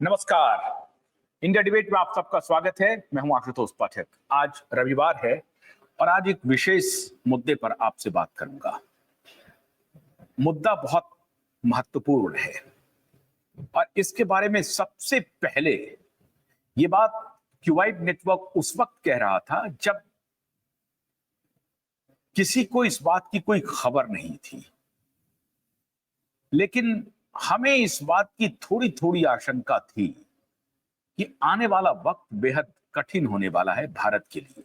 नमस्कार। India debate में आप सबका स्वागत है। मैं हूं आशुतोष पाठक। आज रविवार है और आज एक विशेष मुद्दे पर आपसे बात करूंगा। मुद्दा बहुत महत्वपूर्ण है और इसके बारे में सबसे पहले ये बात क्यूवाइड नेटवर्क उस वक्त कह रहा था जब किसी को इस बात की कोई खबर नहीं थी, लेकिन हमें इस बात की थोड़ी थोड़ी आशंका थी कि आने वाला वक्त बेहद कठिन होने वाला है भारत के लिए।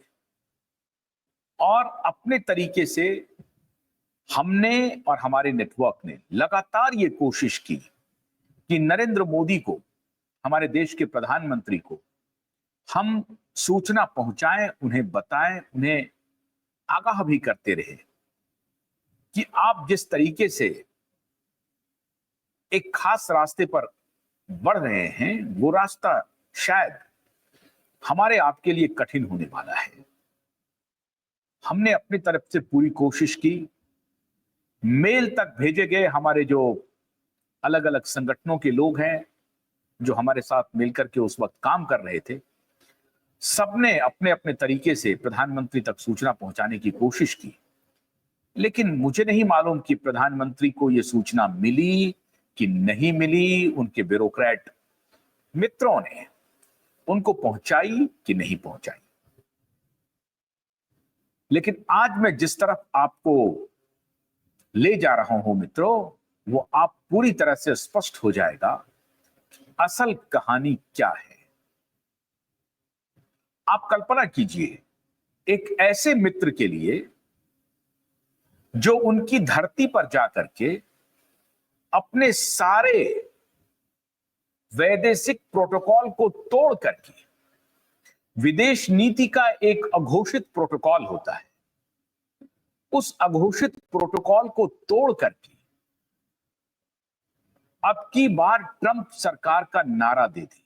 और अपने तरीके से हमने और हमारे नेटवर्क ने लगातार ये कोशिश की कि नरेंद्र मोदी को, हमारे देश के प्रधानमंत्री को हम सूचना पहुंचाएं, उन्हें बताएं, उन्हें आगाह भी करते रहे कि आप जिस तरीके से एक खास रास्ते पर बढ़ रहे हैं वो रास्ता शायद हमारे आपके लिए कठिन होने वाला है। हमने अपनी तरफ से पूरी कोशिश की। मेल तक भेजे गए हमारे जो अलग अलग संगठनों के लोग हैं जो हमारे साथ मिलकर के उस वक्त काम कर रहे थे, सबने अपने अपने तरीके से प्रधानमंत्री तक सूचना पहुंचाने की कोशिश की। लेकिन मुझे नहीं मालूम कि प्रधानमंत्री को यह सूचना मिली कि नहीं मिली, उनके ब्यूरोक्रेट मित्रों ने उनको पहुंचाई कि नहीं पहुंचाई। लेकिन आज मैं जिस तरफ आपको ले जा रहा हूं मित्रों, वो आप पूरी तरह से स्पष्ट हो जाएगा असल कहानी क्या है। आप कल्पना कीजिए एक ऐसे मित्र के लिए जो उनकी धरती पर जाकर के अपने सारे वैदेशिक प्रोटोकॉल को तोड़ करके, विदेश नीति का एक अघोषित प्रोटोकॉल होता है, उस अघोषित प्रोटोकॉल को तोड़ करके अब की बार ट्रंप सरकार का नारा दे दी,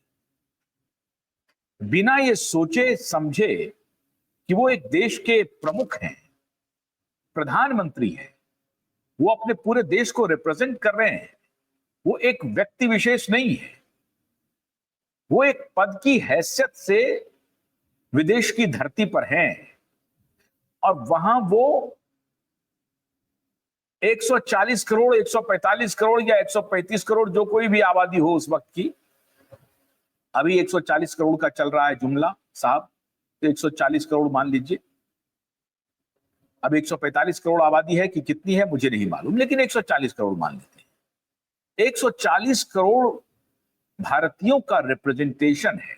बिना ये सोचे समझे कि वो एक देश के प्रमुख हैं, प्रधानमंत्री हैं, वो अपने पूरे देश को रिप्रेजेंट कर रहे हैं। वो एक व्यक्ति विशेष नहीं है, वो एक पद की हैसियत से विदेश की धरती पर हैं और वहां वो 140 करोड़, 145 करोड़ या 135 करोड़ जो कोई भी आबादी हो उस वक्त की, अभी 140 करोड़ का चल रहा है जुमला साहब, तो 140 करोड़ मान लीजिए। अब 145 करोड़ आबादी है कि कितनी है मुझे नहीं मालूम, लेकिन 140 करोड़ मान लेते हैं। 140 करोड़ भारतीयों का रिप्रेजेंटेशन है,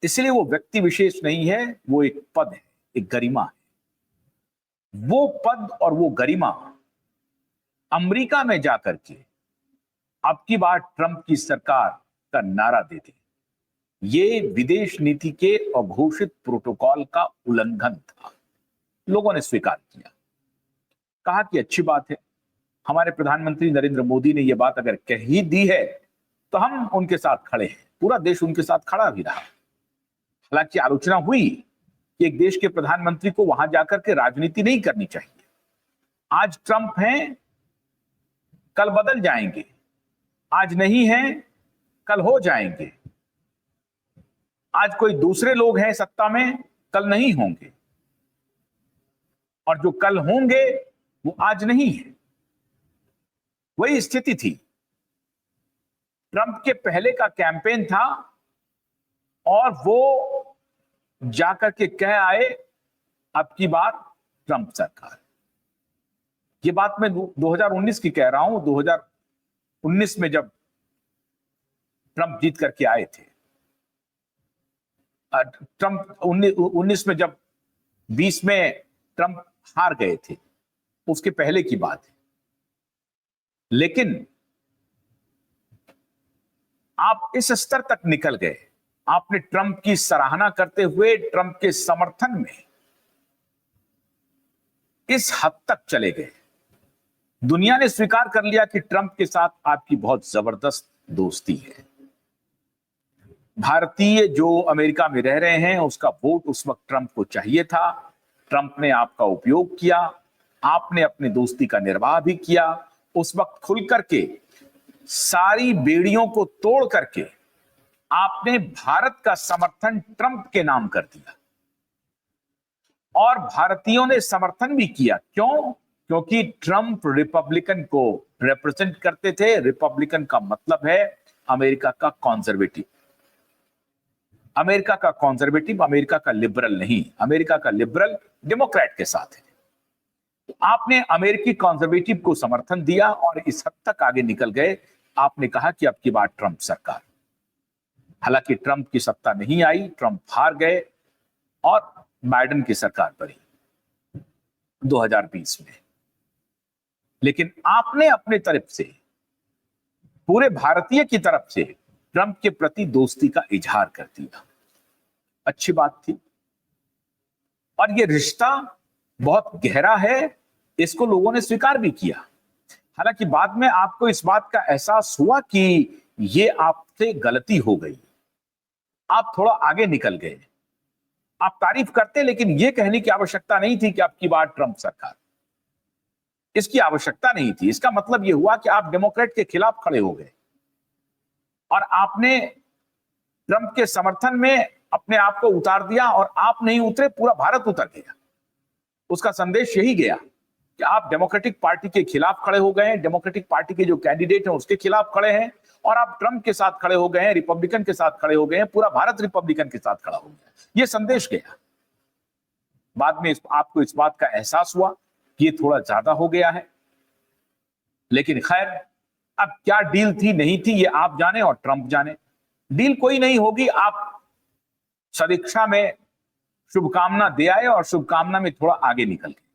इसलिए वो व्यक्ति विशेष नहीं है, वो एक पद है, एक गरिमा है। वो पद और वो गरिमा अमेरिका में जाकर के अब की बार ट्रंप की सरकार का नारा देते, ये विदेश नीति के अघोषित प्रोटोकॉल का उल्लंघन था। लोगों ने स्वीकार किया, कहा कि अच्छी बात है, हमारे प्रधानमंत्री नरेंद्र मोदी ने यह बात अगर कह ही दी है तो हम उनके साथ खड़े हैं। पूरा देश उनके साथ खड़ा भी रहा। हालांकि आलोचना हुई कि एक देश के प्रधानमंत्री को वहां जाकर के राजनीति नहीं करनी चाहिए। आज ट्रंप हैं, कल बदल जाएंगे, आज नहीं हैं, कल हो जाएंगे। आज कोई दूसरे लोग हैं सत्ता में, कल नहीं होंगे, और जो कल होंगे वो आज नहीं है। वही स्थिति थी। ट्रंप के पहले का कैंपेन था और वो जाकर के कह आए अब की बार ट्रंप सरकार। ये बात मैं 2019 की कह रहा हूं। 2019 में जब ट्रंप जीत करके आए थे, ट्रंप 19 में जब 20 में ट्रंप हार गए थे, उसके पहले की बात है। लेकिन आप इस स्तर तक निकल गए, आपने ट्रंप की सराहना करते हुए ट्रंप के समर्थन में इस हद तक चले गए। दुनिया ने स्वीकार कर लिया कि ट्रंप के साथ आपकी बहुत जबरदस्त दोस्ती है। भारतीय जो अमेरिका में रह रहे हैं उसका वोट उस वक्त ट्रंप को चाहिए था। ट्रंप ने आपका उपयोग किया, आपने अपनी दोस्ती का निर्वाह भी किया। उस वक्त खुल करके सारी बेड़ियों को तोड़ करके आपने भारत का समर्थन ट्रंप के नाम कर दिया और भारतीयों ने समर्थन भी किया। क्यों? क्योंकि ट्रंप रिपब्लिकन को रिप्रेजेंट करते थे। रिपब्लिकन का मतलब है अमेरिका का कॉन्जर्वेटिव। अमेरिका का कॉन्जर्वेटिव अमेरिका का लिबरल नहीं, अमेरिका का लिबरल डेमोक्रेट के साथ है। तो आपने अमेरिकी कॉन्जर्वेटिव को समर्थन दिया और इस हद तक आगे निकल गए, आपने कहा कि अब की बात ट्रंप सरकार। हालांकि ट्रंप की सत्ता नहीं आई, ट्रंप हार गए और बाइडेन की सरकार बनी 2020 में। लेकिन आपने अपने तरफ से, पूरे भारतीय की तरफ से ट्रंप के प्रति दोस्ती का इजहार कर दिया। अच्छी बात थी और ये रिश्ता बहुत गहरा है, इसको लोगों ने स्वीकार भी किया। हालांकि बाद में आपको इस बात का एहसास हुआ कि ये आपसे गलती हो गई, आप थोड़ा आगे निकल गए। आप तारीफ करते लेकिन ये कहने की आवश्यकता नहीं थी कि आपकी बात ट्रंप सरकार, इसकी आवश्यकता नहीं थी। इसका मतलब यह हुआ कि आप डेमोक्रेट के खिलाफ खड़े हो गए और आपने ट्रंप के समर्थन में अपने आप को उतार दिया और आप नहीं उतरे, पूरा भारत उतर गया। उसका संदेश यही गया कि आप डेमोक्रेटिक पार्टी के खिलाफ खड़े हो गए हैं, डेमोक्रेटिक पार्टी के जो कैंडिडेट हैं उसके खिलाफ खड़े हैं और आप ट्रंप के साथ खड़े हो गए हैं, रिपब्लिकन के साथ खड़े हो गए हैं, पूरा भारत रिपब्लिकन के साथ खड़ा हो गया। यह संदेश गया। बाद में आपको इस बात का एहसास हुआ कि ये थोड़ा ज्यादा हो गया है, लेकिन खैर, अब क्या डील थी नहीं थी ये आप जाने और ट्रंप जाने। डील कोई नहीं होगी, आप सदिच्छा में शुभकामना दे आए और शुभकामना में थोड़ा आगे निकल गए।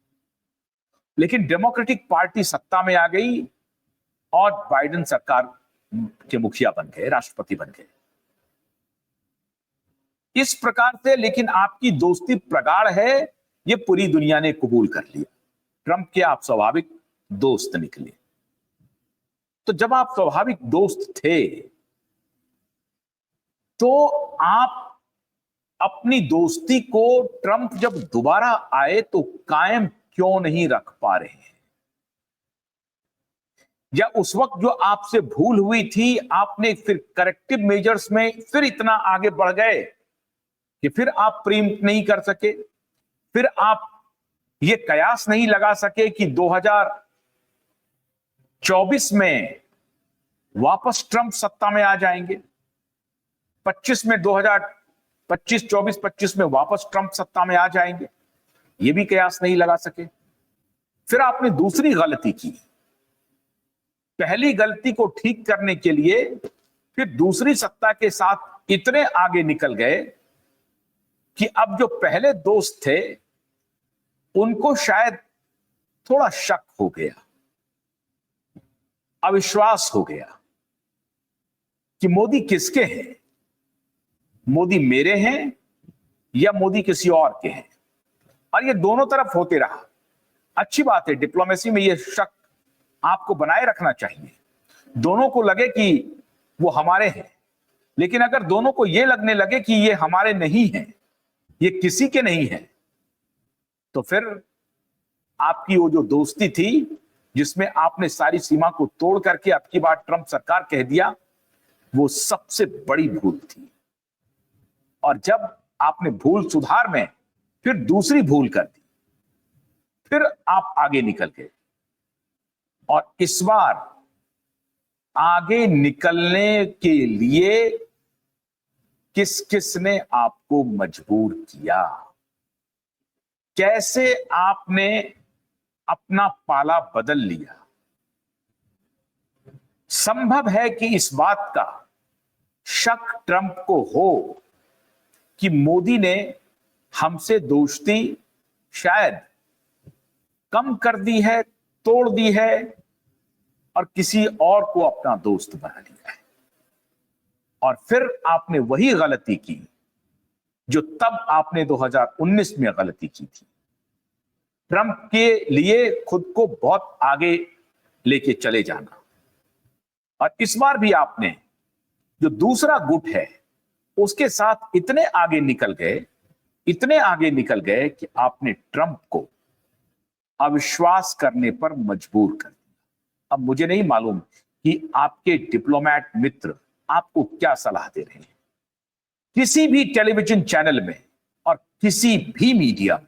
लेकिन डेमोक्रेटिक पार्टी सत्ता में आ गई और बाइडेन सरकार के मुखिया बन गए, राष्ट्रपति बन गए। इस प्रकार से लेकिन आपकी दोस्ती प्रगाढ़ है, यह पूरी दुनिया ने कबूल कर लिया। ट्रंप के आप स्वाभाविक दोस्त निकले। तो जब आप स्वाभाविक दोस्त थे तो आप अपनी दोस्ती को ट्रंप जब दोबारा आए तो कायम क्यों नहीं रख पा रहे हैं? या उस वक्त जो आपसे भूल हुई थी, आपने फिर करेक्टिव मेजर्स में फिर इतना आगे बढ़ गए कि फिर आप प्रीएम्प्ट नहीं कर सके, फिर आप ये कयास नहीं लगा सके कि 2024 में वापस ट्रंप सत्ता में आ जाएंगे, 25 में 2025, 24, 25 में वापस ट्रंप सत्ता में आ जाएंगे, ये भी कयास नहीं लगा सके। फिर आपने दूसरी गलती की। पहली गलती को ठीक करने के लिए फिर दूसरी सत्ता के साथ इतने आगे निकल गए कि अब जो पहले दोस्त थे उनको शायद थोड़ा शक हो गया, अविश्वास हो गया कि मोदी किसके हैं, मोदी मेरे हैं या मोदी किसी और के हैं। और ये दोनों तरफ होते रहा। अच्छी बात है, डिप्लोमेसी में ये शक आपको बनाए रखना चाहिए। दोनों को लगे कि वो हमारे हैं, लेकिन अगर दोनों को ये लगने लगे कि ये हमारे नहीं हैं, ये किसी के नहीं है, तो फिर आपकी वो जो दोस्ती थी जिसमें आपने सारी सीमा को तोड़ करके अब की बार ट्रंप सरकार कह दिया, वो सबसे बड़ी भूल थी। और जब आपने भूल सुधार में फिर दूसरी भूल कर दी, फिर आप आगे निकल गए। और इस बार आगे निकलने के लिए किस किस ने आपको मजबूर किया, कैसे आपने अपना पाला बदल लिया? संभव है कि इस बात का शक ट्रंप को हो कि मोदी ने हमसे दोस्ती शायद कम कर दी है, तोड़ दी है और किसी और को अपना दोस्त बना लिया है। और फिर आपने वही गलती की जो तब आपने 2019 में गलती की थी, ट्रंप के लिए खुद को बहुत आगे लेके चले जाना। और इस बार भी आपने जो दूसरा गुट है उसके साथ इतने आगे निकल गए, इतने आगे निकल गए कि आपने ट्रंप को अविश्वास करने पर मजबूर कर दिया। अब मुझे नहीं मालूम कि आपके डिप्लोमेट मित्र आपको क्या सलाह दे रहे हैं। किसी भी टेलीविजन चैनल में और किसी भी मीडिया में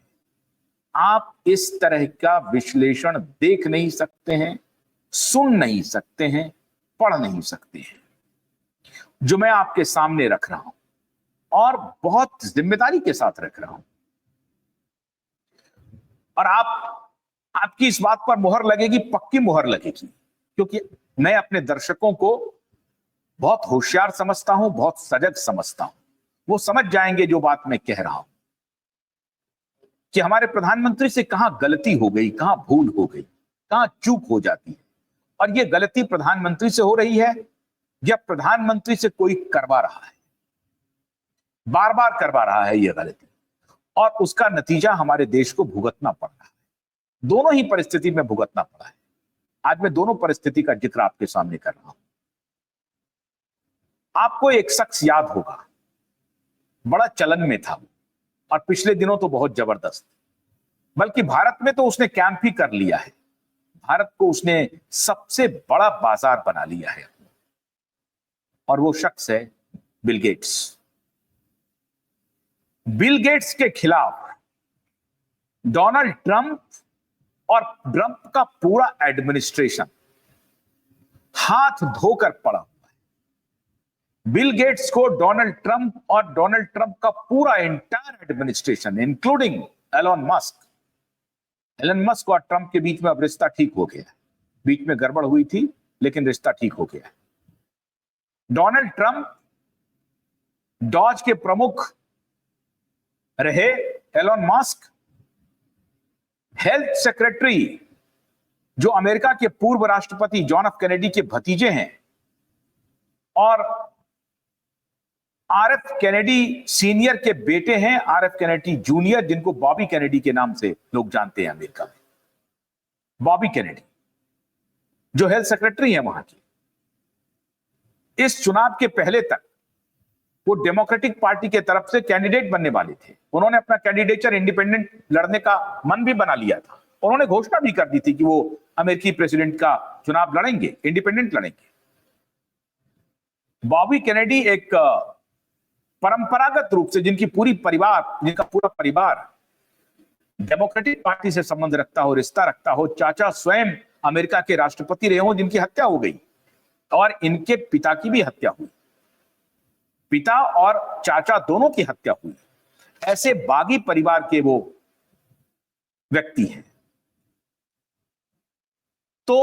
आप इस तरह का विश्लेषण देख नहीं सकते हैं, सुन नहीं सकते हैं, पढ़ नहीं सकते हैं, जो मैं आपके सामने रख रहा हूं और बहुत जिम्मेदारी के साथ रख रहा हूं। और आपकी इस बात पर मुहर लगेगी, पक्की मुहर लगेगी, क्योंकि मैं अपने दर्शकों को बहुत होशियार समझता हूं, बहुत सजग समझता हूं। वो समझ जाएंगे जो बात मैं कह रहा हूं कि हमारे प्रधानमंत्री से कहां गलती हो गई, कहां भूल हो गई, कहां चूक हो जाती है। और यह गलती प्रधानमंत्री से हो रही है या प्रधानमंत्री से कोई करवा रहा है, बार बार करवा रहा है यह गलती, और उसका नतीजा हमारे देश को भुगतना पड़ रहा है। दोनों ही परिस्थिति में भुगतना पड़ा है। आज मैं दोनों परिस्थिति का जिक्र आपके सामने कर रहा हूं। आपको एक शख्स याद होगा, बड़ा चलन में था और पिछले दिनों तो बहुत जबरदस्त, बल्कि भारत में तो उसने कैंप ही कर लिया है। भारत को उसने सबसे बड़ा बाजार बना लिया है, और वो शख्स है बिल गेट्स। बिल गेट्स के खिलाफ डोनाल्ड ट्रंप और ट्रंप का पूरा एडमिनिस्ट्रेशन हाथ धोकर पड़ा हुआ है। बिल गेट्स को डोनाल्ड ट्रंप और डोनाल्ड ट्रंप का पूरा entire administration, including Elon Musk और ट्रंप के बीच में अब रिश्ता ठीक हो गया। बीच में गड़बड़ हुई थी, लेकिन रिश्ता ठीक हो गया। डोनाल्ड ट्रंप डॉज के प्रमुख रहे, एलन मस्क हेल्थ सेक्रेटरी, जो अमेरिका के पूर्व राष्ट्रपति जॉन एफ कैनेडी के भतीजे हैं, और आरएफ कैनेडी सीनियर के बेटे हैं, आरएफ कैनेडी जूनियर, जिनको बॉबी कैनेडी के नाम से लोग जानते हैं अमेरिका में। बॉबी कैनेडी जो हेल्थ सेक्रेटरी है वहां की। इस चुनाव के पहले तक वो डेमोक्रेटिक पार्टी के तरफ से कैंडिडेट बनने वाले थे। उन्होंने अपना कैंडिडेचर इंडिपेंडेंट लड़ने का मन भी बना लिया था। उन्होंने घोषणा भी कर दी थी कि वो अमेरिकी प्रेसिडेंट का चुनाव लड़ेंगे, इंडिपेंडेंट लड़ेंगे। बॉबी कैनेडी एक परंपरागत रूप से जिनका पूरा परिवार डेमोक्रेटिक पार्टी से संबंध रखता हो, रिश्ता रखता हो, चाचा स्वयं अमेरिका के राष्ट्रपति रहे हो, जिनकी हत्या हो गई, और इनके पिता की भी हत्या हुई, पिता और चाचा दोनों की हत्या हुई। ऐसे बागी परिवार के वो व्यक्ति हैं। तो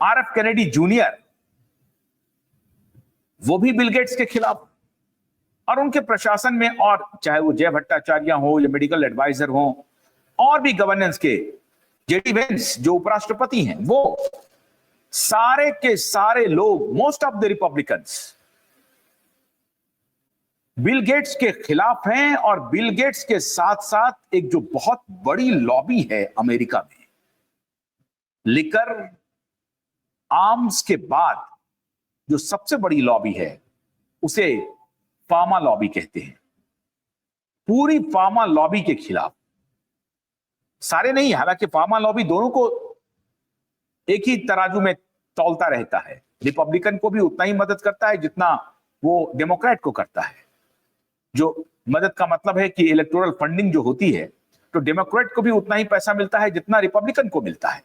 आरएफ कैनेडी जूनियर वो भी बिल गेट्स के खिलाफ, और उनके प्रशासन में, और चाहे वो जय भट्टाचार्य हो या मेडिकल एडवाइजर हो, और भी गवर्नेंस के जेडी वेंस जो उपराष्ट्रपति हैं, वो सारे के सारे लोग, most of the Republicans Bill Gates के खिलाफ हैं। और बिल गेट्स के साथ साथ एक जो बहुत बड़ी लॉबी है अमेरिका में, लिकर आर्म्स के बाद जो सबसे बड़ी लॉबी है, उसे फार्मा लॉबी कहते हैं। पूरी फार्मा लॉबी के खिलाफ, सारे नहीं, हालांकि फार्मा लॉबी दोनों को एक ही तराजू में तौलता रहता है। रिपब्लिकन को भी उतना ही मदद करता है जितना वो डेमोक्रेट को करता है। जो मदद का मतलब है कि इलेक्टोरल फंडिंग जो होती है, तो डेमोक्रेट को भी उतना ही पैसा मिलता है जितना रिपब्लिकन को मिलता है।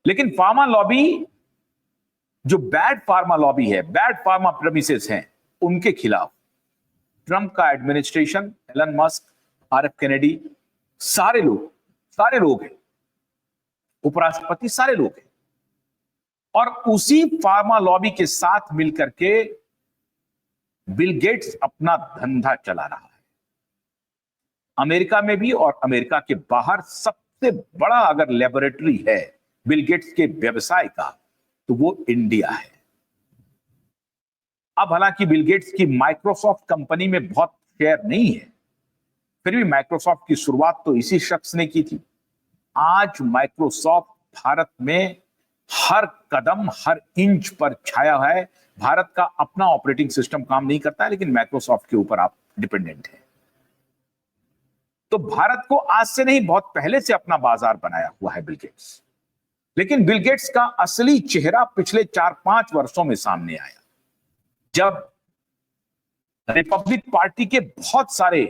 लेकिन फार्मा लॉबी, जो बैड फार्मा लॉबी है, बैड फार्मा प्रेमिसेस हैं, उनके खिलाफ ट्रंप का administration, Elon Musk, RF Kennedy, सारे लोग हैं, उपराष्ट्रपति सारे लोग हैं। और उसी फार्मा लॉबी के साथ मिलकर के बिल गेट्स अपना धंधा चला रहा है। अमेरिका में भी और अमेरिका के बाहर सबसे बड़ा अगर लेबोरेटरी है बिल गेट्स के व्यवसाय का, तो वो इंडिया है। अब हालांकि बिल गेट्स की माइक्रोसॉफ्ट कंपनी में बहुत शेयर नहीं है, फिर भी माइक्रोसॉफ्ट की शुरुआत तो इसी शख्स ने की थी। आज माइक्रोसॉफ्ट भारत में हर कदम, हर इंच पर छाया है। भारत का अपना ऑपरेटिंग सिस्टम काम नहीं करता है, लेकिन माइक्रोसॉफ्ट के ऊपर आप डिपेंडेंट हैं। तो भारत को आज से नहीं, बहुत पहले से अपना बाजार बनाया हुआ है बिल गेट्स। लेकिन बिल गेट्स का असली चेहरा पिछले 4-5 वर्षों में सामने आया, जब रिपब्लिक पार्टी के बहुत सारे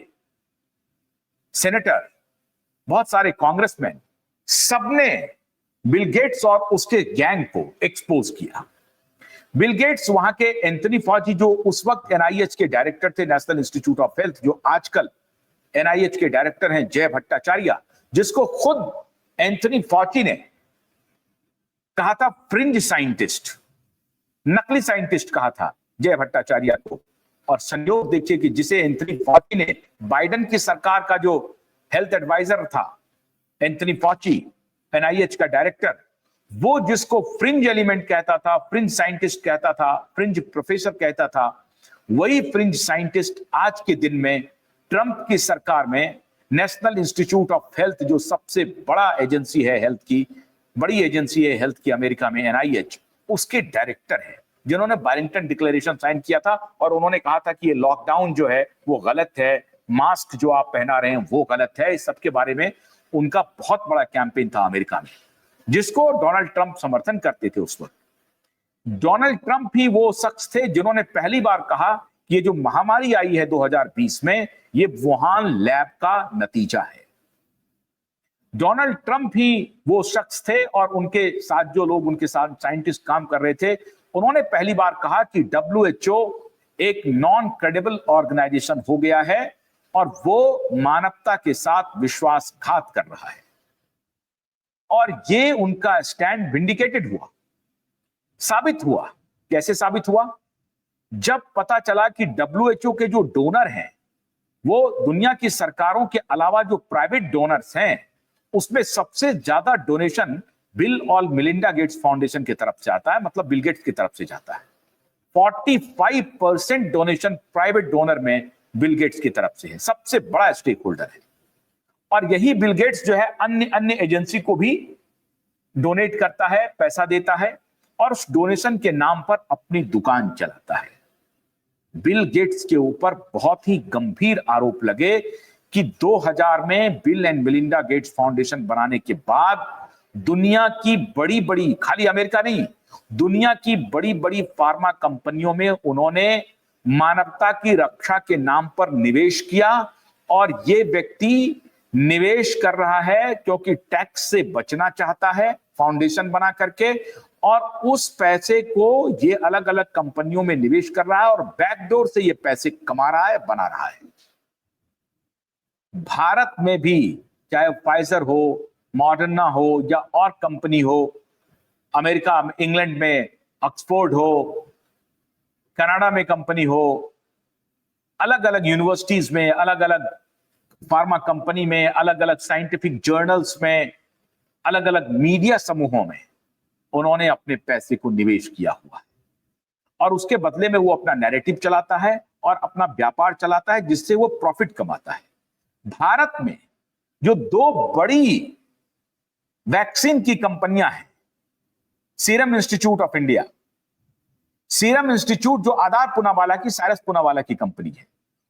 सेनेटर, बहुत सारे कांग्रेसमैन, सबने बिल गेट्स और उसके गैंग को एक्सपोज किया। बिल गेट्स वहां के एंथनी फॉची, जो उस वक्त एनआईएच के डायरेक्टर थे, नेशनल इंस्टीट्यूट ऑफ हेल्थ, जो आजकल एनआईएच के डायरेक्टर हैं जय भट्टाचार्य, जिसको खुद एंथनी फॉची ने कहा था फ्रिंज साइंटिस्ट, नकली साइंटिस्ट कहा था जय भट्टाचार्य को। और संयोग देखिए कि जिसे एंथनी फॉची ने, बाइडेन की सरकार का जो हेल्थ एडवाइजर था एंथनी फॉची, एनआईएच का डायरेक्टर, वो जिसको फ्रिंज एलिमेंट कहता था, फ्रिंज साइंटिस्ट कहता था, फ्रिंज प्रोफेसर कहता था, वही फ्रिंज साइंटिस्ट आज के दिन में ट्रंप की सरकार में नेशनल इंस्टीट्यूट ऑफ हेल्थ, जो सबसे बड़ा एजेंसी है हेल्थ की, बड़ी एजेंसी है हेल्थ की अमेरिका में, एनआईएच, उसके डायरेक्टर है, जिन्होंने बारिंगटन डिक्लेरेशन साइन किया था। और उन्होंने कहा था कि ये लॉकडाउन जो है वो गलत है, मास्क जो आप पहना रहे हैं वो गलत है। इस सब के बारे में उनका बहुत बड़ा कैंपेन था अमेरिका में, जिसको डोनाल्ड ट्रंप समर्थन करते थे उस वक्त। डोनाल्ड ट्रंप ही वो शख्स थे जिन्होंने पहली बार कहा कि ये जो महामारी आई है 2020 में, ये वुहान लैब का नतीजा है। डोनाल्ड ट्रंप ही वो शख्स थे और उनके साथ जो लोग उनके साथ साइंटिस्ट काम कर रहे थे, उन्होंने पहली बार कहा कि WHO एक नॉन क्रेडिबल ऑर्गेनाइजेशन हो गया है और वो मानवता के साथ विश्वासघात कर रहा है। और ये उनका स्टैंड विंडिकेटेड हुआ, साबित हुआ। कैसे साबित हुआ? जब पता चला कि WHO के जो डोनर हैं वो दुनिया की सरकारों के अलावा जो प्राइवेट डोनर्स हैं, उसमें सबसे ज्यादा डोनेशन बिल और मिलिंडा गेट्स फाउंडेशन की तरफ से आता है, मतलब बिल गेट्स की तरफ से जाता है। 45% डोनेशन प्राइवेट डोनर में बिल गेट्स की तरफ से है, सबसे बड़ा स्टेक होल्डर है। और यही बिल गेट्स जो है अन्य अन्य एजेंसी को भी डोनेट करता है, पैसा देता है और उस डोनेशन के नाम पर अपनी दुकान चलाता है। बिल गेट्स के ऊपर बहुत ही गंभीर आरोप लगे कि 2000 में bill and Melinda Gates foundation बनाने के बाद दुनिया की बड़ी बड़ी, खाली अमेरिका नहीं, दुनिया की बड़ी बड़ी फार्मा कंपनियों में उन्होंने मानवता की रक्षा के नाम पर निवेश किया। और ये व्यक्ति निवेश कर रहा है क्योंकि टैक्स से बचना चाहता है फाउंडेशन बना करके, और उस पैसे को ये अलग अलग कंपनियों में निवेश कर रहा है और बैकडोर से ये पैसे कमा रहा है, बना रहा है। भारत में भी चाहे फाइजर हो, मॉडर्ना हो या और कंपनी हो, अमेरिका, इंग्लैंड में ऑक्सफोर्ड हो, कनाडा में कंपनी हो, अलग अलग यूनिवर्सिटीज में, अलग अलग फार्मा कंपनी में, अलग अलग साइंटिफिक जर्नल्स में, अलग अलग मीडिया समूहों में उन्होंने अपने पैसे को निवेश किया हुआ है। और उसके बदले में वो अपना नैरेटिव चलाता है और अपना व्यापार चलाता है, जिससे वो प्रॉफिट कमाता है। भारत में जो दो बड़ी वैक्सीन की कंपनियां हैं, serum institute of India, serum institute जो आधार पूनावाला की, साइरस पूनावाला की कंपनी है,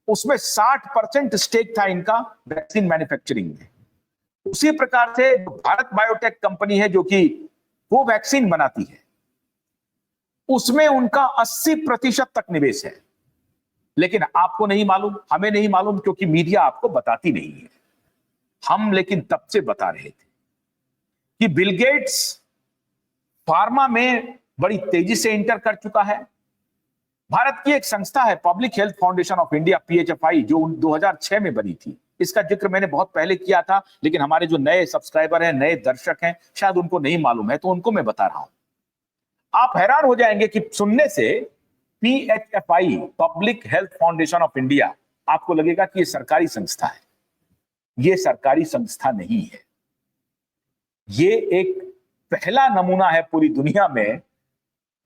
उसमें 60% स्टेक था इनका वैक्सीन मैन्युफैक्चरिंग में। उसी प्रकार से भारत बायोटेक कंपनी है जो कि वो वैक्सीन बनाती है, उसमें उनका 80% तक निवेश है। लेकिन आपको नहीं मालूम, हमें नहीं मालूम, क्योंकि मीडिया आपको बताती नहीं है। हम लेकिन तब से बता रहे थे कि बिल गेट्स फार्मा में बड़ी तेजी से इंटर कर चुका है। भारत की एक संस्था है public health foundation of India, PHFI, जो 2006 में बनी थी। इसका जिक्र मैंने बहुत पहले किया था, लेकिन हमारे जो नए सब्सक्राइबर हैं, नए दर्शक हैं, शायद उनको नहीं मालूम है, तो उनको मैं बता रहा हूं। आप हैरान हो जाएंगे कि सुनने से PHFI, public health foundation of India, आपको लगेगा कि यह सरकारी संस्था है। यह सरकारी संस्था नहीं है। यह एक पहला नमूना है पूरी दुनिया में।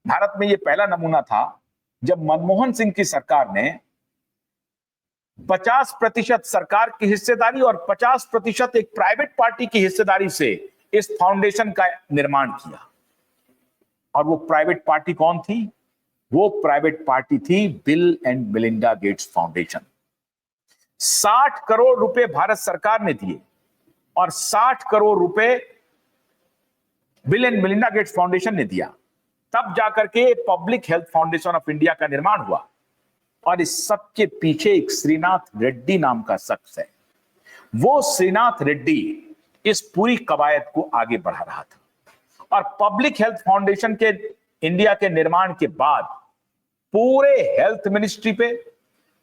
भारत में यह पहला नमूना था जब मनमोहन सिंह की सरकार ने 50% सरकार की हिस्सेदारी और 50% एक प्राइवेट पार्टी की हिस्सेदारी से इस फाउंडेशन का निर्माण किया। और वो प्राइवेट पार्टी कौन थी? वो प्राइवेट पार्टी थी bill and Melinda Gates foundation. 60 crore रुपए भारत सरकार ने दिए और 60 करोड़ रुपए bill and Melinda Gates foundation ने दिया, तब जाकर के public health foundation of India का निर्माण हुआ। और इस सब के पीछे एक श्रीनाथ रेड्डी नाम का शख्स है। वो श्रीनाथ रेड्डी इस पूरी कवायद को आगे बढ़ा रहा था। और पब्लिक हेल्थ फाउंडेशन के इंडिया के निर्माण के बाद पूरे हेल्थ मिनिस्ट्री पे,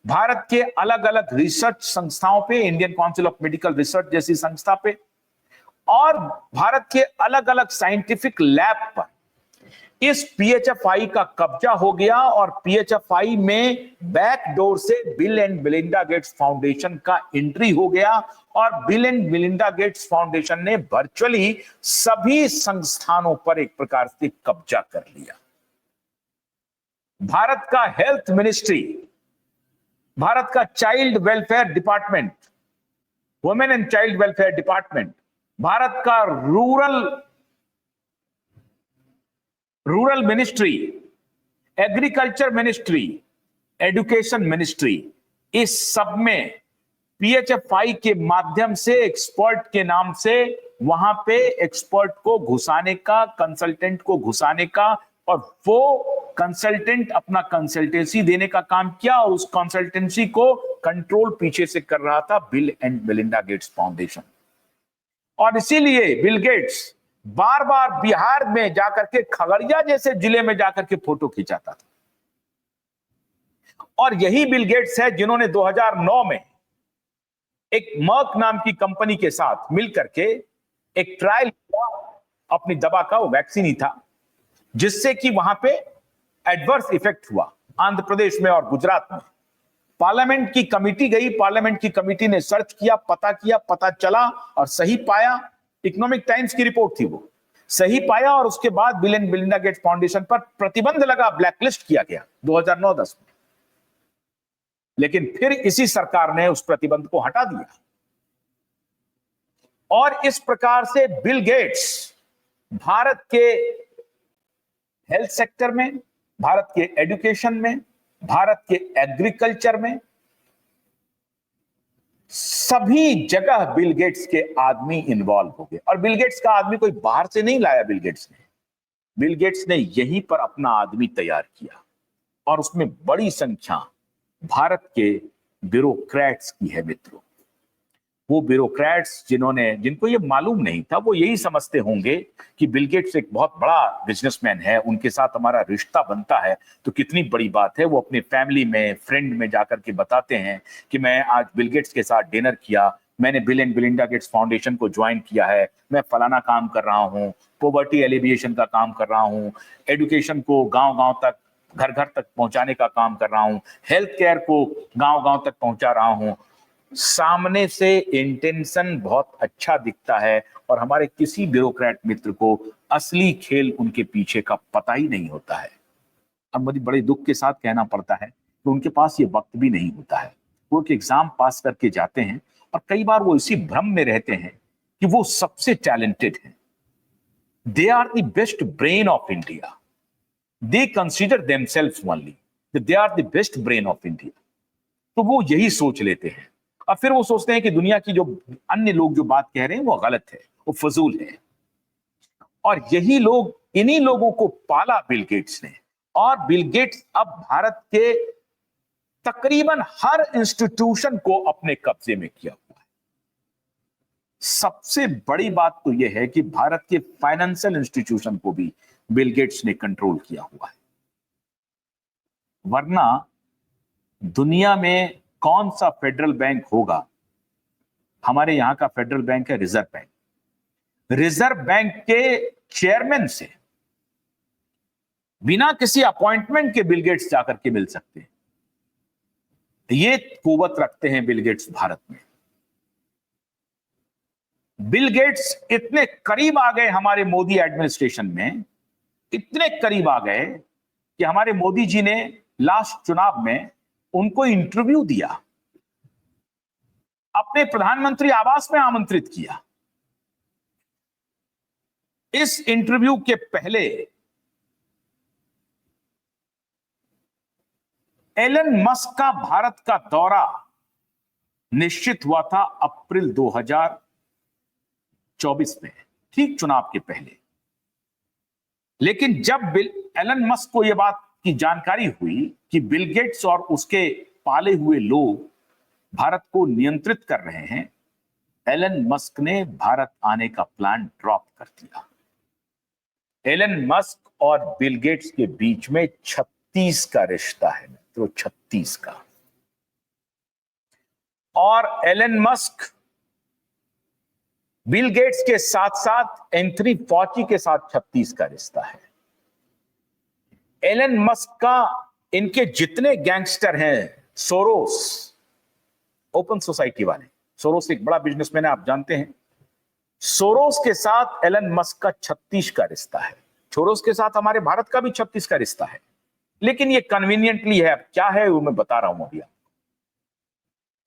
भारत के अलग अलग रिसर्च संस्थाओं पे, Indian council of medical research जैसी संस्था पे, और भारत के अलग अलग साइंटिफिक लैब पर इस पीएचएफआई का कब्जा हो गया। और पीएचएफआई में बैकडोर से bill and Melinda Gates foundation का एंट्री हो गया। और bill and Melinda Gates foundation ने वर्चुअली सभी संस्थानों पर एक प्रकार से कब्जा कर लिया। भारत का हेल्थ मिनिस्ट्री, भारत का child welfare department, women and child welfare department, Bharat का rural ministry, agriculture ministry, education ministry, इस सब में पीएचएफआई के माध्यम से एक्सपर्ट के नाम से वहां पे एक्सपर्ट को घुसाने का, कंसल्टेंट को घुसाने का, और वो कंसल्टेंट अपना कंसल्टेंसी देने का काम किया। और उस कंसल्टेंसी को कंट्रोल पीछे से कर रहा था bill and Melinda Gates foundation. और इसीलिए बिल गेट्स बार बार बिहार में जाकर के, खगड़िया जैसे जिले में जाकर के फोटो खिंचाता था। और यही बिल गेट्स है जिन्होंने 2009 में एक मर्क नाम की कंपनी के साथ मिलकर के एक ट्रायल किया अपनी दवा का, वो वैक्सीन ही था, जिससे कि वहां पे एडवर्स इफेक्ट हुआ आंध्र प्रदेश में और गुजरात में। पार्लियामेंट की कमेटी गई, पार्लियामेंट की कमेटी ने सर्च किया, पता चला और सही पाया। इकोनॉमिक टाइम्स की रिपोर्ट थी, वो सही पाया। और उसके बाद bill and Melinda Gates foundation पर प्रतिबंध लगा, ब्लैकलिस्ट किया गया 2009-10 में। लेकिन फिर इसी सरकार ने उस प्रतिबंध को हटा दिया। और इस प्रकार से बिल गेट्स भारत के हेल्थ सेक्टर में, भारत के एजुकेशन में, भारत के एग्रीकल्चर में, सभी जगह बिल गेट्स के आदमी इन्वॉल्व हो गए। और बिल गेट्स का आदमी कोई बाहर से नहीं लाया, बिल गेट्स ने यहीं पर अपना आदमी तैयार किया। और उसमें बड़ी संख्या भारत के ब्यूरोक्रेट्स की है मित्रों। वो ब्यूरोक्रेट्स जिनको ये मालूम नहीं था, वो यही समझते होंगे कि बिल गेट्स एक बहुत बड़ा बिजनेसमैन है, उनके साथ हमारा रिश्ता बनता है तो कितनी बड़ी बात है। वो अपने फैमिली में, फ्रेंड में जाकर के बताते हैं कि मैं आज बिल गेट्स के साथ डिनर किया, मैंने bill and Melinda Gates foundation को ज्वाइन किया है, मैं फलाना काम कर रहा हूँ, पॉवर्टी एलिविएशन का काम कर रहा हूँ, एजुकेशन को गाँव-गाँव तक, घर-घर तक पहुंचाने का काम कर रहा हूँ, हेल्थ केयर को गाँव-गाँव तक पहुंचा रहा हूँ। सामने से इंटेंशन बहुत अच्छा दिखता है और हमारे किसी ब्यूरोक्रेट मित्र को असली खेल उनके पीछे का पता ही नहीं होता है। अब मुझे बड़े दुख के साथ कहना पड़ता है कि उनके पास ये वक्त भी नहीं होता है। वो एक एग्जाम पास करके जाते हैं और कई बार वो इसी भ्रम में रहते हैं कि वो सबसे टैलेंटेड हैं, they are the best brain of India, they consider themselves only that they are the best brain of India. तो वो यही सोच लेते हैं और फिर वो सोचते हैं कि दुनिया की जो अन्य लोग जो बात कह रहे हैं वो गलत है, वो फजूल है। और यही लोग, इन्हीं लोगों को पाला बिल गेट्स ने। और बिल गेट्स अब भारत के तकरीबन हर इंस्टीट्यूशन को अपने कब्जे में किया हुआ है। सबसे बड़ी बात तो यह है कि भारत के फाइनेंशियल इंस्टीट्यूशन को भी बिल गेट्स ने कंट्रोल किया हुआ है। वरना दुनिया में कौन सा फेडरल बैंक होगा? हमारे यहां का फेडरल बैंक है रिजर्व बैंक। रिजर्व बैंक के चेयरमैन से बिना किसी अपॉइंटमेंट के बिल गेट्स जाकर के मिल सकते हैं। ये कुवत रखते हैं बिल गेट्स भारत में। बिल गेट्स इतने करीब आ गए हमारे मोदी एडमिनिस्ट्रेशन में, इतने करीब आ गए कि हमारे मोदी जी ने लास्ट चुनाव में उनको इंटरव्यू दिया, अपने प्रधानमंत्री आवास में आमंत्रित किया। इस इंटरव्यू के पहले एलन मस्क का भारत का दौरा निश्चित हुआ था अप्रैल 2024 में, ठीक चुनाव के पहले। लेकिन जब एलन मस्क को यह बात की जानकारी हुई कि बिल गेट्स और उसके पाले हुए लोग भारत को नियंत्रित कर रहे हैं, एलन मस्क ने भारत आने का प्लान ड्रॉप कर दिया। एलन मस्क और बिल गेट्स के बीच में 36 का रिश्ता है मित्रों, 36 का। और एलन मस्क बिल गेट्स के साथ साथ एंथनी फॉची के साथ 36 का रिश्ता है। एलन मस्क का इनके जितने गैंगस्टर हैं, सोरोस, ओपन सोसाइटी वाले, सोरोस एक बड़ा बिजनेसमैन है, आप जानते हैं। सोरोस के साथ एलन मस्क का 36 का रिश्ता है। सोरोस के साथ हमारे भारत का भी 36 का रिश्ता है, लेकिन ये कन्वीनियंटली है। अब क्या है वो मैं बता रहा हूं अभी।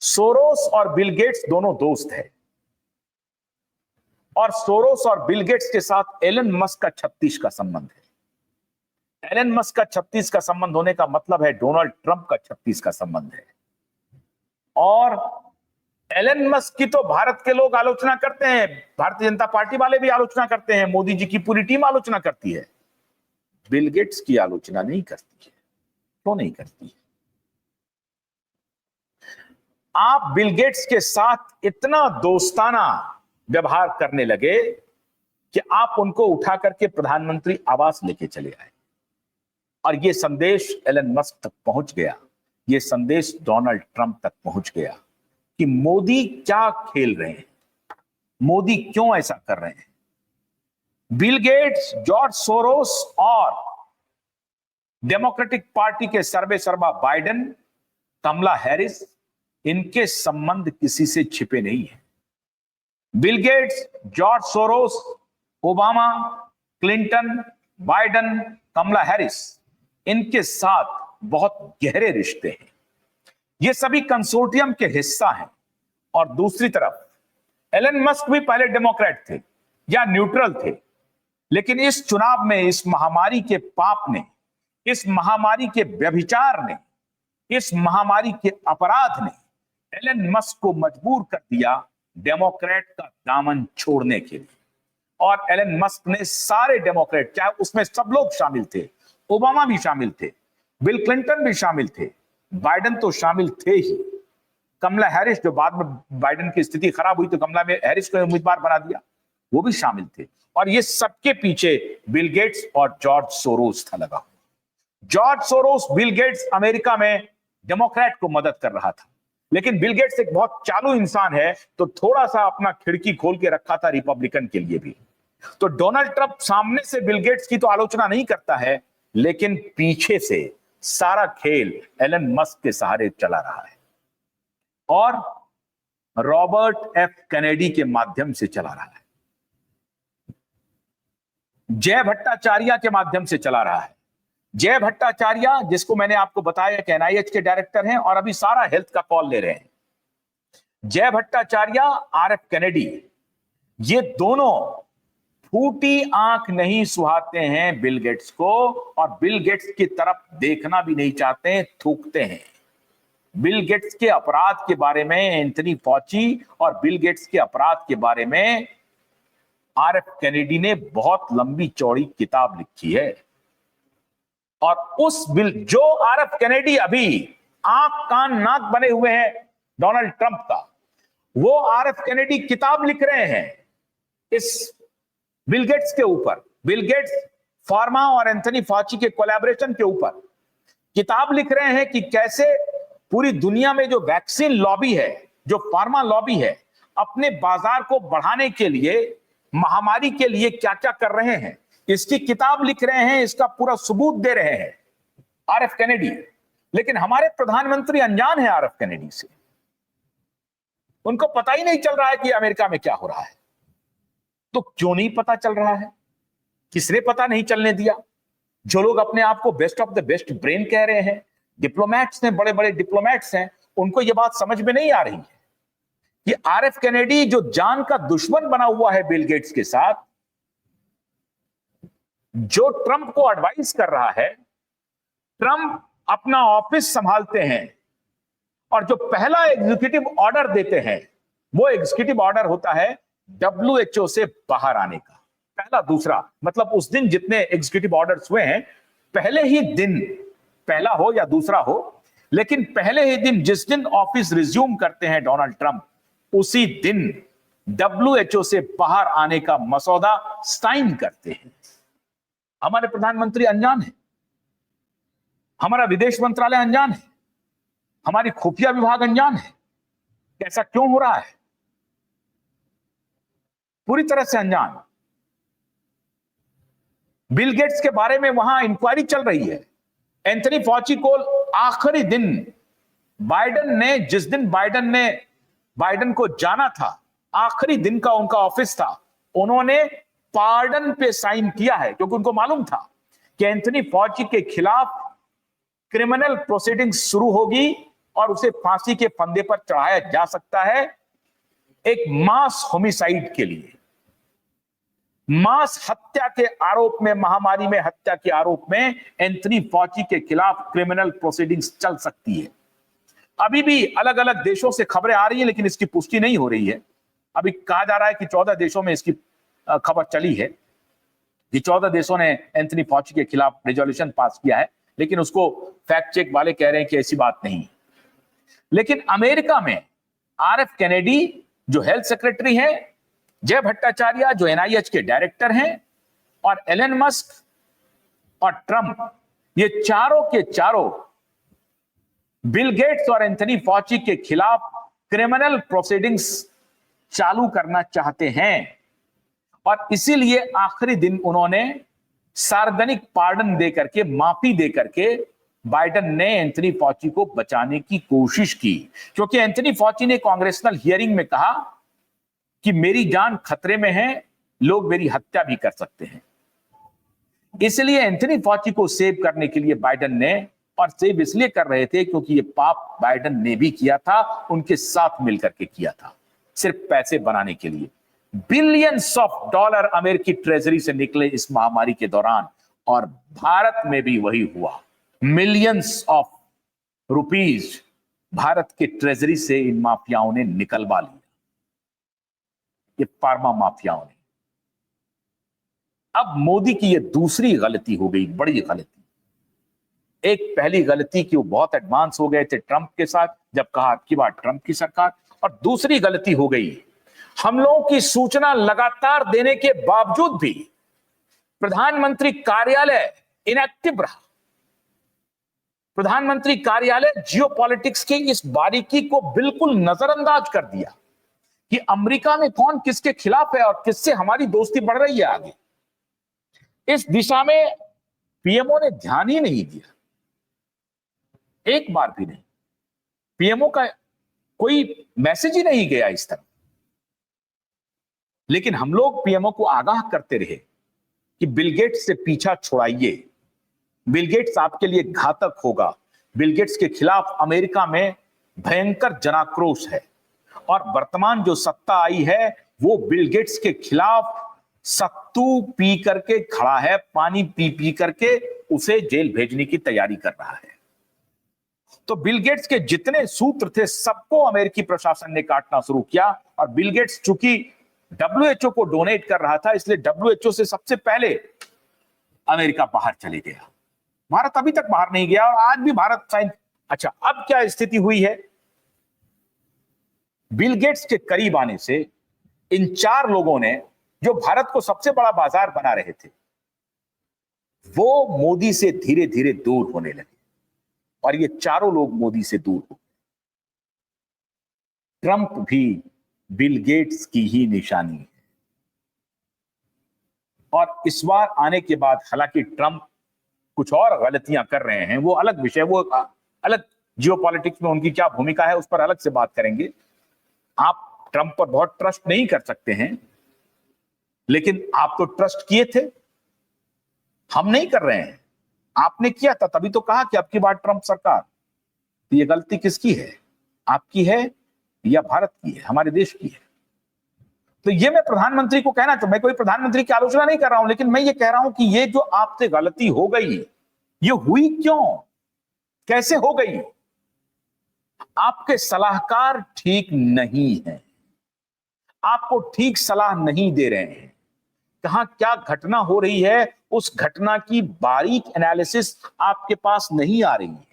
सोरोस और बिल गेट्स दोनों दोस्त हैं, और सोरोस और बिल गेट्स के साथ एलन मस्क का 36 का संबंध है। एलन मस्क का 36 का संबंध होने का मतलब है डोनाल्ड ट्रंप का 36 का संबंध है। और एलन मस्क की तो भारत के लोग आलोचना करते हैं, भारतीय जनता पार्टी वाले भी आलोचना करते हैं, मोदी जी की पूरी टीम आलोचना करती है। बिल गेट्स की आलोचना नहीं करती है। क्यों नहीं करती है? आप बिल गेट्स के साथ इतना दोस्ताना व्यवहार करने लगे कि आप उनको उठा करके प्रधानमंत्री आवास लेके चले आए, और यह संदेश एलन मस्क तक पहुंच गया, यह संदेश डोनाल्ड ट्रंप तक पहुंच गया कि मोदी क्या खेल रहे हैं, मोदी क्यों ऐसा कर रहे हैं। बिल गेट्स, जॉर्ज सोरोस और डेमोक्रेटिक पार्टी के सर्वे सर्वा बाइडेन, कमला हैरिस, इनके संबंध किसी से छिपे नहीं है। Bill Gates, George Soros, Obama, Clinton, Biden, Kamala Harris, इनके साथ बहुत गहरे रिश्ते हैं। ये सभी कंसोर्टियम के हिस्सा हैं। और दूसरी तरफ एलन मस्क भी पहले डेमोक्रेट थे या न्यूट्रल थे, लेकिन इस चुनाव में इस महामारी के पाप ने, इस महामारी के व्यभिचार ने, इस महामारी के अपराध ने एलन मस्क को मजबूर कर दिया डेमोक्रेट का दामन छोड़ने के लिए। और एलन मस्क ने सारे डेमोक्रेट, चाहे उसमें सब लोग शामिल थे, ओबामा भी शामिल थे, बिल क्लिंटन भी शामिल थे, बाइडेन तो शामिल थे ही, कमला हैरिस, जो बाद में बाइडेन की स्थिति खराब हुई तो कमला हैरिस को उम्मीदवार बना दिया, वो भी शामिल थे। और ये सबके पीछे बिल गेट्स और जॉर्ज सोरोस था लगा हुआ। George Soros, Bill Gates America में डेमोक्रेट को मदद कर रहा था, लेकिन बिल गेट्स एक बहुत चालू इंसान है, तो थोड़ा सा अपना खिड़की खोल के रखा था रिपब्लिकन के लिए भी। तो डोनाल्ड ट्रंप सामने से बिल गेट्स की तो आलोचना नहीं करता है, लेकिन पीछे से सारा खेल एलन मस्क के सहारे चला रहा है, और रॉबर्ट एफ कैनेडी के माध्यम से चला रहा है, जय भट्टाचार्य के माध्यम से चला रहा है। जय भट्टाचार्य, जिसको मैंने आपको बताया कि एनआईएच के डायरेक्टर हैं और अभी सारा हेल्थ का कॉल ले रहे हैं। जय भट्टाचार्य, आरएफ कैनेडी, ये दोनों फूटी आंख नहीं सुहाते हैं बिल गेट्स को, और बिल गेट्स की तरफ देखना भी नहीं चाहते हैं, थूकते हैं। बिल गेट्स के अपराध के बारे में एंथनी फॉची और बिल गेट्स के अपराध के बारे में आरएफ कैनेडी ने बहुत लंबी चौड़ी किताब लिखी है। और उस बिल, जो आरएफ कैनेडी अभी आंख कान नाक बने हुए हैं डोनाल्ड ट्रंप का, वो आरएफ कैनेडी किताब लिख रहे हैं इस बिल गेट्स के ऊपर, बिल गेट्स, फार्मा और एंथनी फॉची के कोलैबोरेशन के ऊपर किताब लिख रहे हैं कि कैसे पूरी दुनिया में जो वैक्सीन लॉबी है, जो फार्मा लॉबी है, अपने बाजार को बढ़ाने के लिए, महामारी के लिए क्या क्या कर रहे हैं, इसकी किताब लिख रहे हैं, इसका पूरा सबूत दे रहे हैं आरएफ कैनेडी। लेकिन हमारे प्रधानमंत्री अनजान है आरएफ कैनेडी से, उनको पता ही नहीं चल रहा है कि अमेरिका में क्या हो रहा है। तो क्यों नहीं पता चल रहा है? किसने पता नहीं चलने दिया? जो लोग अपने आप को best of the best brain कह रहे हैं, डिप्लोमैट्स हैं, बड़े बड़े डिप्लोमैट्स हैं, उनको यह बात समझ में नहीं आ रही है कि आरएफ कैनेडी, जो जान का दुश्मन बना हुआ है बिल गेट्स के साथ, जो ट्रंप को एडवाइस कर रहा है, ट्रंप अपना ऑफिस संभालते हैं और जो पहला एग्जीक्यूटिव ऑर्डर देते हैं, वो एग्जीक्यूटिव ऑर्डर होता है WHO से बाहर आने का। पहला दूसरा मतलब उस दिन जितने एग्जीक्यूटिव ऑर्डर्स हुए हैं, पहले ही दिन, पहला हो या दूसरा हो, लेकिन पहले ही दिन जिस दिन ऑफिस रिज्यूम करते हैं डोनाल्ड ट्रंप, उसी दिन डब्ल्यूएचओ से बाहर आने का मसौदा साइन करते हैं। हमारे प्रधानमंत्री अनजान है, हमारा विदेश मंत्रालय अनजान है, हमारी खुफिया विभाग अनजान है। ऐसा क्यों हो रहा है? पूरी तरह से अनजान। बिल गेट्स के बारे में वहां इंक्वायरी चल रही है। एंथनी फॉची को आखिरी दिन बाइडेन ने, जिस दिन बाइडेन को जाना था, आखिरी दिन का उनका ऑफिस था, उन्होंने पार्डन पे साइन किया है, क्योंकि उनको मालूम था कि एंथनी फॉची के खिलाफ क्रिमिनल प्रोसीडिंग्स शुरू होगी और उसे फांसी के फंदे पर चढ़ाया जा सकता है एक मास होमिसाइड के लिए। मास हत्या के आरोप में, महामारी में हत्या के आरोप में एंथनी फॉची के खिलाफ क्रिमिनल प्रोसीडिंग्स चल सकती है। अभी भी अलग अलग देशों से खबरें आ रही हैं, लेकिन इसकी पुष्टि नहीं हो रही है। अभी कहा जा रहा है कि 14 देशों में इसकी खबर चली है कि 14 देशों ने एंथनी फॉची के खिलाफ रेजोल्यूशन पास किया है, लेकिन उसको फैक्ट चेक वाले कह रहे हैं कि ऐसी बात नहीं। लेकिन अमेरिका में आरएफ कैनेडी जो हेल्थ सेक्रेटरी हैं, जय भट्टाचार्य जो एनआईएच के डायरेक्टर हैं, और एलन मस्क और ट्रंप, ये चारों के चारों बिल गेट्स और एंथनी फॉची के खिलाफ क्रिमिनल प्रोसीडिंग्स चालू करना चाहते हैं। और इसीलिए आखिरी दिन उन्होंने सार्वजनिक पार्डन देकर के, माफी देकर के बाइडेन ने एंथनी फॉची को बचाने की कोशिश की, क्योंकि एंथनी फॉची ने कांग्रेसनल हियरिंग में कहा कि मेरी जान खतरे में है, लोग मेरी हत्या भी कर सकते हैं। इसलिए एंथनी फॉची को सेव करने के लिए बाइडेन ने, और सेव इसलिए कर रहे थे क्योंकि ये पाप बाइडेन ने भी किया था, उनके साथ मिलकर के किया था, सिर्फ पैसे बनाने के लिए। बिलियंस ऑफ डॉलर अमेरिकी ट्रेजरी से निकले इस महामारी के दौरान, और भारत में भी वही हुआ। मिलियंस ऑफ रुपीज भारत के ट्रेजरी से इन माफियाओं ने निकलवा लिया, ये फार्मा माफियाओं ने। अब मोदी की ये दूसरी गलती हो गई, बड़ी गलती। एक पहली गलती कि वो बहुत एडवांस हो गए थे ट्रंप के साथ, जब कहा कि बात ट्रंप की सरकार, और दूसरी गलती हो गई, हम लोगों की सूचना लगातार देने के बावजूद भी प्रधानमंत्री कार्यालय इनएक्टिव रहा। प्रधानमंत्री कार्यालय जियोपॉलिटिक्स की इस बारीकी को बिल्कुल नजरअंदाज कर दिया कि अमेरिका में कौन किसके खिलाफ है और किससे हमारी दोस्ती बढ़ रही है आगे। इस दिशा में पीएमओ ने ध्यान ही नहीं दिया, एक बार भी नहीं। पीएमओ का कोई मैसेज ही नहीं गया इस तरह। लेकिन हम लोग पीएमओ को आगाह करते रहे कि बिल गेट्स से पीछा छुड़ाइए, बिल गेट्स आपके लिए घातक होगा, बिल गेट्स के खिलाफ अमेरिका में भयंकर जनाक्रोश है, और वर्तमान जो सत्ता आई है वो बिल गेट्स के खिलाफ सत्तू पी करके खड़ा है, पानी पी पी करके उसे जेल भेजने की तैयारी कर रहा है। तो बिल गेट्स के जितने सूत्र थे सबको अमेरिकी प्रशासन ने काटना शुरू किया, और बिल गेट्स चूंकि डब्ल्यूएचओ को डोनेट कर रहा था, इसलिए डब्ल्यूएचओ से सबसे पहले अमेरिका बाहर चले गया। भारत अभी तक बाहर नहीं गया, और आज भी भारत साइन। अच्छा, अब क्या स्थिति हुई है? बिल गेट्स के करीब आने से इन चार लोगों ने, जो भारत को सबसे बड़ा बाजार बना रहे थे, वो मोदी से धीरे धीरे दूर होने लगे, और ये चारों लोग मोदी से दूर हो गए। ट्रंप भी बिल गेट्स की ही निशानी है, और इस बार आने के बाद हालांकि ट्रंप कुछ और गलतियां कर रहे हैं, वो अलग विषय, वो अलग, जियोपॉलिटिक्स में उनकी क्या भूमिका है उस पर अलग से बात करेंगे। आप ट्रंप पर बहुत ट्रस्ट नहीं कर सकते हैं, लेकिन आप तो ट्रस्ट किए थे, हम नहीं कर रहे हैं। आपने किया था, तभी तो कहा कि अब की बार ट्रंप सरकार। तो ये गलती किसकी है? आपकी है या भारत की है, हमारे देश की है? तो ये मैं प्रधानमंत्री को कहना चाहता, मैं कोई प्रधानमंत्री की आलोचना नहीं कर रहा हूं, लेकिन मैं ये कह रहा हूं कि ये जो आपसे गलती हो गई, ये हुई क्यों, कैसे हो गई? आपके सलाहकार ठीक नहीं है, आपको ठीक सलाह नहीं दे रहे हैं। कहां क्या घटना हो रही है, उस घटना की बारीक एनालिसिस आपके पास नहीं आ रही है।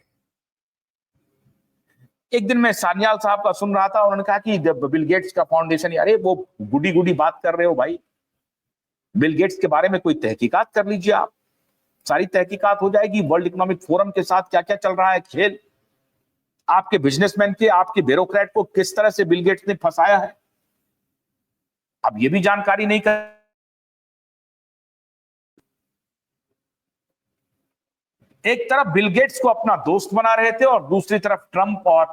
एक दिन मैं सान्याल साहब का सुन रहा था, उन्होंने कहा कि बिल गेट्स का फाउंडेशन, अरे वो गुडी गुडी बात कर रहे हो भाई, बिल गेट्स के बारे में कोई तहकीकात कर लीजिए आप, सारी तहकीकात हो जाएगी। वर्ल्ड इकोनॉमिक फोरम के साथ क्या क्या चल रहा है खेल, आपके बिजनेसमैन के, आपके ब्यूरोक्रेट को किस तरह से बिल गेट्स ने फंसाया है, अब ये भी जानकारी नहीं कर। एक तरफ बिल गेट्स को अपना दोस्त बना रहे थे और दूसरी तरफ ट्रंप और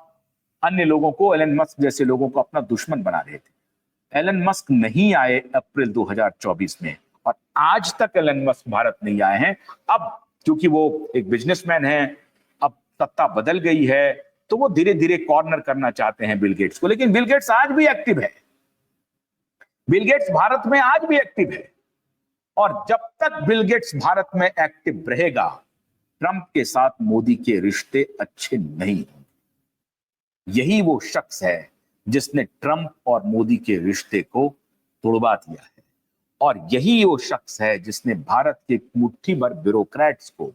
अन्य लोगों को, एलन मस्क जैसे लोगों को अपना दुश्मन बना रहे थे। एलन मस्क नहीं आए अप्रैल 2024 में, और आज तक एलन मस्क भारत नहीं आए हैं। अब क्योंकि वो एक बिजनेसमैन है, अब सत्ता बदल गई है, तो वो धीरे धीरे कॉर्नर करना चाहते हैं बिल गेट्स को। लेकिन बिल गेट्स आज भी एक्टिव है, बिल गेट्स भारत में आज भी एक्टिव है, और जब तक बिल गेट्स भारत में एक्टिव रहेगा, ट्रंप के साथ मोदी के रिश्ते अच्छे नहीं होंगे। यही वो शख्स है जिसने ट्रंप और मोदी के रिश्ते को तोड़वा दिया है, और यही वो शख्स है जिसने भारत के मुट्ठी भर ब्यूरोक्रेट्स को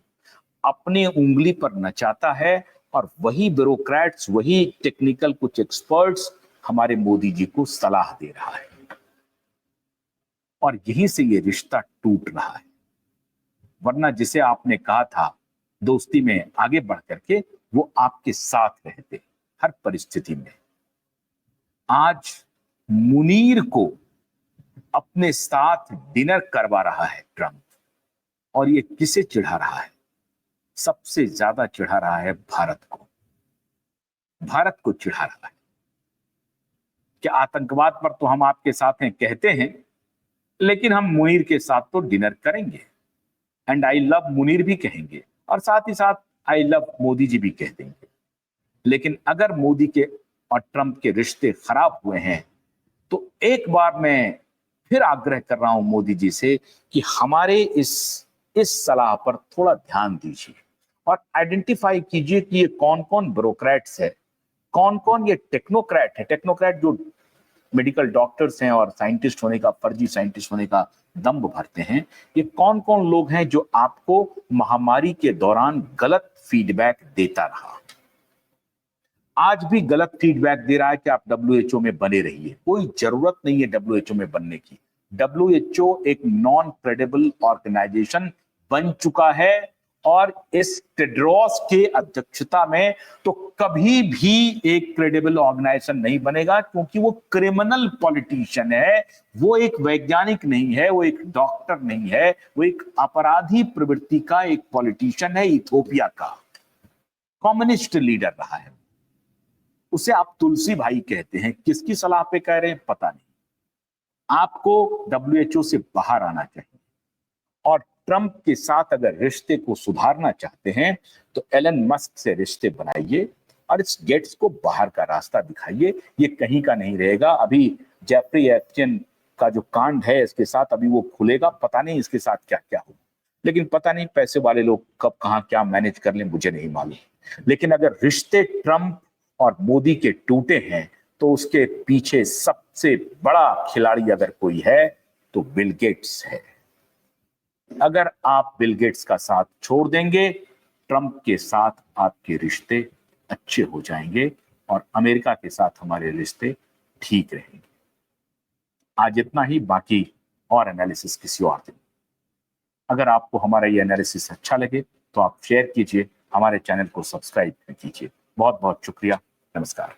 अपनी उंगली पर नचाता है, और वही ब्यूरोक्रेट्स, वही टेक्निकल कुछ एक्सपर्ट्स हमारे मोदी जी को सलाह दे रहा है, और यहीं से ये रिश्ता टूट रहा है। वरना जिसे आपने कहा था दोस्ती में आगे बढ़ करके, वो आपके साथ रहते हर परिस्थिति में। आज मुनीर को अपने साथ डिनर करवा रहा है ट्रंप, और ये किसे चिढ़ा रहा है? सबसे ज्यादा चिढ़ा रहा है भारत को, भारत को चिढ़ा रहा है कि आतंकवाद पर तो हम आपके साथ हैं कहते हैं, लेकिन हम मुनीर के साथ तो डिनर करेंगे, एंड आई लव मुनीर भी कहेंगे, और साथ ही साथ आई लव मोदी जी भी कह देंगे। लेकिन अगर मोदी के और ट्रंप के रिश्ते खराब हुए हैं, तो एक बार मैं फिर आग्रह कर रहा हूं मोदी जी से कि हमारे इस सलाह पर थोड़ा ध्यान दीजिए, और आइडेंटिफाई कीजिए कि ये कौन कौन ब्यूरोक्रेट्स है, कौन कौन ये टेक्नोक्रेट है। टेक्नोक्रेट जो मेडिकल डॉक्टर्स हैं और साइंटिस्ट होने का, फर्जी साइंटिस्ट होने का दम्भ भरते हैं, ये कौन कौन लोग हैं जो आपको महामारी के दौरान गलत फीडबैक देता रहा, आज भी गलत फीडबैक दे रहा है कि आप डब्ल्यूएचओ में बने रहिए। कोई जरूरत नहीं है डब्ल्यूएचओ में बनने की। डब्ल्यूएचओ एक नॉन क्रेडिबल ऑर्गेनाइजेशन बन चुका है, और इस टेड्रोस के अध्यक्षता में तो कभी भी एक क्रेडिबल ऑर्गेनाइजेशन नहीं बनेगा, क्योंकि वो क्रिमिनल पॉलिटिशियन है, वो एक वैज्ञानिक नहीं है, वो एक डॉक्टर नहीं है, वो एक अपराधी प्रवृत्ति का एक पॉलिटिशियन है, इथियोपिया का कम्युनिस्ट लीडर रहा है। उसे आप तुलसी भाई कहते हैं, किसकी सलाह पे कह रहे हैं पता नहीं। आपको डब्ल्यूएचओ से बाहर आना चाहिए, और ट्रंप के साथ अगर रिश्ते को सुधारना चाहते हैं तो एलन मस्क से रिश्ते बनाइए, और इस गेट्स को बाहर का रास्ता दिखाइए। ये कहीं का नहीं रहेगा। अभी जेफरी एप्स्टाइन का जो कांड है, इसके साथ अभी वो खुलेगा, पता नहीं इसके साथ क्या क्या हो, लेकिन पता नहीं पैसे वाले लोग कब कहां क्या मैनेज कर लें, मुझे नहीं मालूम। लेकिन अगर रिश्ते ट्रंप और मोदी के टूटे हैं, तो उसके पीछे सबसे बड़ा खिलाड़ी अगर कोई है तो बिल गेट्स है। अगर आप बिल गेट्स का साथ छोड़ देंगे, ट्रंप के साथ आपके रिश्ते अच्छे हो जाएंगे, और अमेरिका के साथ हमारे रिश्ते ठीक रहेंगे। आज इतना ही, बाकी और एनालिसिस किसी और दिन। अगर आपको हमारा ये एनालिसिस अच्छा लगे तो आप शेयर कीजिए, हमारे चैनल को सब्सक्राइब कीजिए। बहुत बहुत शुक्रिया, नमस्कार।